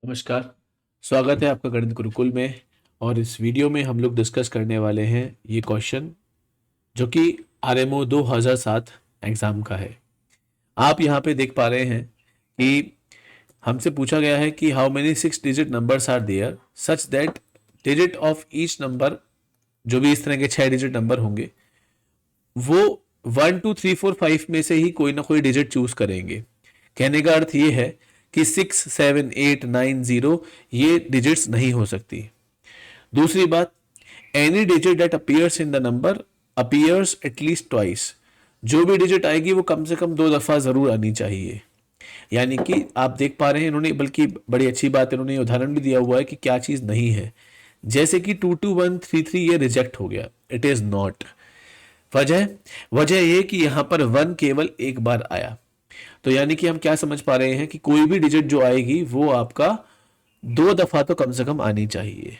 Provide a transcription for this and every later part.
नमस्कार। स्वागत है आपका गणित गुरुकुल में। और इस वीडियो में हम लोग डिस्कस करने वाले हैं ये क्वेश्चन जो कि आरएमओ 2007 एग्जाम का है। आप यहाँ पे देख पा रहे हैं कि हमसे पूछा गया है कि how many 6 digit numbers are there such that digit of each number, जो भी इस तरह के 6 डिजिट नंबर होंगे, वो 1 2 3 4 5 में से ही कोई ना कोई डिजिट चूज करेंगे। कहने का अर्थ ये है कि 6 7 8 9 0 ये डिजिट्स नहीं हो सकती। दूसरी बात, any digit that appears in the number appears at least twice. जो भी डिजिट आएगी वो कम से कम 2 दफा जरूर आनी चाहिए। यानी कि आप देख पा रहे हैं इन्होंने, बल्कि बड़ी अच्छी बात इन्होंने उदाहरण भी दिया हुआ है कि क्या चीज नहीं है। जैसे कि 2 2 1 3 3 ये रिजेक्ट हो गया, इट इज नॉट। वजह वजह ये कि यहां पर 1 केवल एक बार आया। तो यानी कि हम क्या समझ पा रहे हैं कि कोई भी डिजिट जो आएगी वो आपका 2 दफा तो कम से कम आनी चाहिए।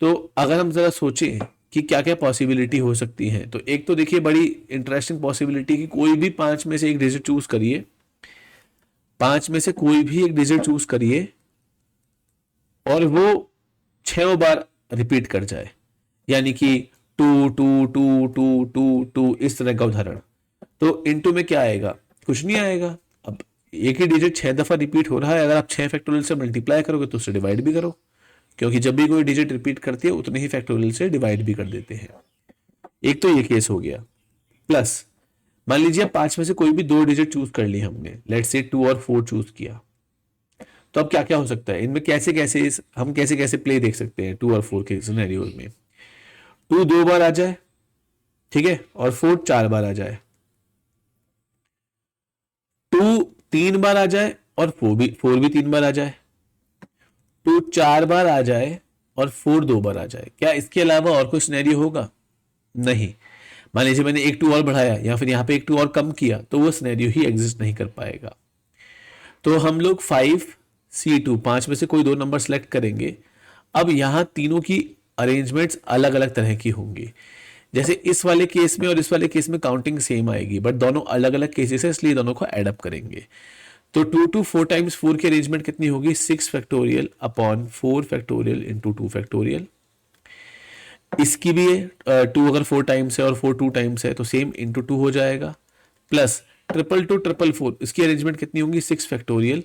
तो अगर हम जरा सोचें कि क्या क्या पॉसिबिलिटी हो सकती है, तो एक तो देखिए बड़ी इंटरेस्टिंग पॉसिबिलिटी कि कोई भी 5 में से एक डिजिट चूज करिए, 5 में से कोई भी एक डिजिट चूज करिए और वो 6 बार रिपीट कर जाए। यानी कि 2 2 2 2 2 2 इस तरह का उदाहरण। तो इनटू में क्या आएगा? कुछ नहीं आएगा। अब एक ही डिजिट 6 दफा रिपीट हो रहा है, अगर आप 6 फैक्टोरियल से मल्टीप्लाई करोगे तो उससे डिवाइड भी करो, क्योंकि जब भी कोई डिजिट रिपीट करती है उतने ही फैक्टोरियल से डिवाइड भी कर देते हैं। एक तो ये केस हो गया। प्लस मान लीजिए 5 में से कोई भी 2 डिजिट चूज कर ली हमने, लेट्स से 2 और 4 चूज किया। तो अब क्या क्या हो सकता है इनमें, कैसे कैसे हम कैसे कैसे प्ले देख सकते हैं 2 और 4 के सिनेरियोज में। 2 2 बार आ जाए, ठीक है, और 4 4 बार आ जाए। 2 3 बार आ जाए और 4 भी 3 बार आ जाए। 2 4 बार आ जाए और 4 2 बार आ जाए। क्या इसके अलावा और कोई सिनेरियो होगा? नहीं। मान लीजिए मैंने एक 2 और बढ़ाया या फिर यहाँ पे एक 2 और कम किया, तो वो सिनेरियो ही एग्जिस्ट नहीं कर पाएगा। तो हम लोग 5 C2, 5 में से कोई 2 नंबर सेलेक्ट करेंगे। अब यहाँ तीनों की अरेंजमेंट्स अलग अलग तरह की होंगी। जैसे इस वाले केस में और इस वाले केस में काउंटिंग सेम आएगी, बट दोनों अलग अलग केसेस है, इसलिए दोनों को एडअप करेंगे। तो 2 2 4 टाइम्स 4 की अरेंजमेंट कितनी होगी? 6 factorial upon 4 factorial into 2 factorial. इसकी भी है, 2 अगर 4 टाइम्स है और 4 2 टाइम्स है तो सेम इंटू 2 हो जाएगा। प्लस 2 2 4 इसकी अरेंजमेंट कितनी होगी? 6 फैक्टोरियल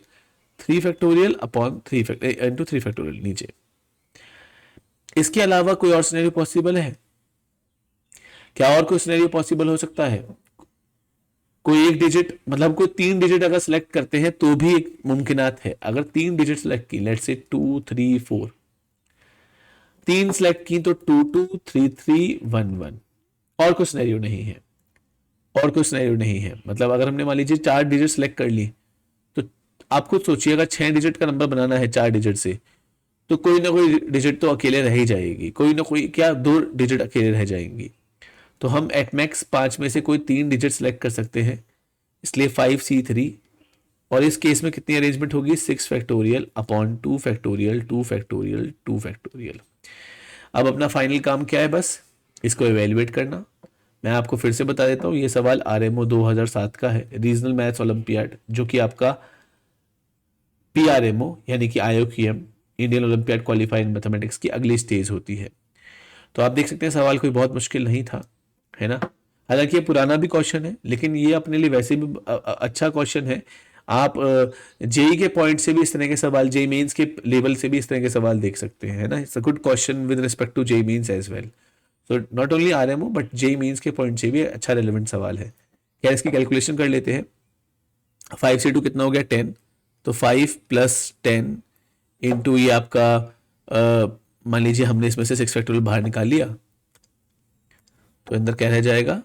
3 फैक्टोरियल अपॉन 3 फैक्टोरियल नीचे। इसके अलावा कोई और सिनेरियो पॉसिबल है? क्या और कोई सिनेरियो पॉसिबल हो सकता है? कोई एक डिजिट, मतलब कोई 3 डिजिट अगर सेलेक्ट करते हैं तो भी एक मुमकिनात है। अगर 3 डिजिट सेलेक्ट की, लेट्स से 2 3 4, 3 सेलेक्ट की तो 2 2 3 3 1 1। और कोई सिनेरियो नहीं है, और कोई सिनेरियो नहीं है। मतलब अगर हमने मान लीजिए 4 डिजिट सेलेक्ट कर ली, तो आप खुद सोचिए अगर 6 डिजिट का नंबर बनाना है 4 डिजिट से, तो कोई ना कोई डिजिट तो अकेले रह ही जाएगी, कोई ना कोई, क्या 2 डिजिट अकेले रह जाएंगी। तो हम एट मैक्स 5 में से कोई 3 डिजिट सेलेक्ट कर सकते हैं, इसलिए 5C3। और इस केस में कितनी अरेंजमेंट होगी? 6 factorial upon 2 factorial 2 factorial 2 factorial. अब अपना फाइनल काम क्या है? बस इसको एवेल्युएट करना। मैं आपको फिर से बता देता हूँ, ये सवाल आरएमओ 2007 का है, रीजनल मैथ्स ओलंपियाड, जो कि आपका पीआरएमओ यानी कि आईओक्यूएम, इंडियन ओलंपियाड क्वालिफाइड मैथमेटिक्स की अगली स्टेज होती है। तो आप देख सकते हैं सवाल कोई बहुत मुश्किल नहीं था, है ना। हालांकि ये पुराना भी क्वेश्चन है, लेकिन ये अपने लिए वैसे भी अच्छा क्वेश्चन है। आप जेई के पॉइंट से भी इस तरह के सवाल, जेई मेंस के लेवल से भी इस तरह के सवाल देख सकते हैं, है ना। It's a good question with respect to JEE mains as well. So not only RMO but JEE mains के पॉइंट से भी अच्छा रेलिवेंट सवाल है। क्या इसकी कैलकुलेशन कर लेते हैं। 5 से 2 कितना हो गया? 10। तो 5 + 10 इंटू ये आपका, मान लीजिए हमने इसमें से 6 फैक्टोरियल बाहर निकाल लिया, तो अंदर क्या रह जाएगा?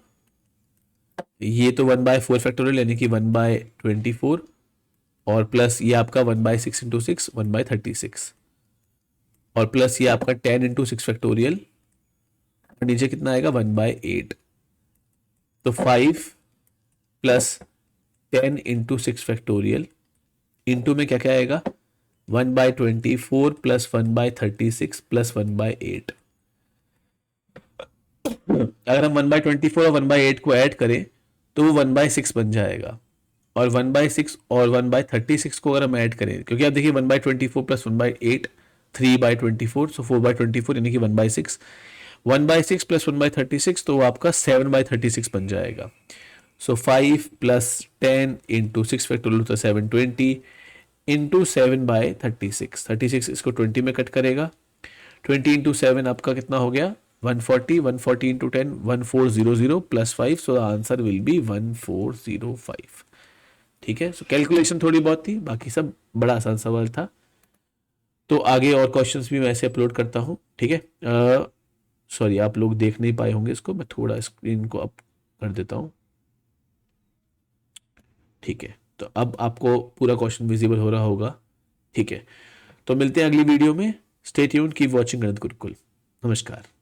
ये तो 1/4 फैक्टोरियल यानी कि 1/24, और प्लस ये आपका 1/6 इंटू 6 1/36, और प्लस ये आपका 10 इंटू 6 फैक्टोरियल, और नीचे कितना आएगा? 1/8। तो 5 + 10 इंटू 6 फैक्टोरियल इंटू में क्या क्या आएगा? 1/24 प्लस 1/36 प्लस 1/8। अगर हम 1/24 और 1/8 को ऐड करें तो वो 1/6 बन जाएगा। और 1/6 और 1/36 को अगर हम ऐड करें, क्योंकि आप देखिए 1/24 प्लस 1/8 3/24, सो 4/24 यानी कि 1/6, 1/6 प्लस 1/36 तो वो आपका 7/36 बन जाएगा। सो 5 प्लस 10 इंटू 6 फैक्टोरियल होता है 720 इंटू 7/36, 36 इसको 20 में कट करेगा, 20 इंटू 7 आपका कितना हो गया 140, 140 into 10 1400 plus 5, so the answer will be 1405। ठीक है, सो कैलकुलेशन थोड़ी बहुत थी, बाकी सब बड़ा आसान सवाल था। तो आगे और क्वेश्चंस भी मैं ऐसे अपलोड करता हूँ। ठीक है, सॉरी आप लोग देख नहीं पाए होंगे इसको, मैं थोड़ा स्क्रीन को अप कर देता हूँ। ठीक है, तो अब आपको पूरा क्वेश्चन विजिबल हो रहा होगा। ठीक है, तो मिलते हैं अगली वीडियो में। स्टे ट्यून्ड, कीप वॉचिंग गणित गुरुकुल। नमस्कार।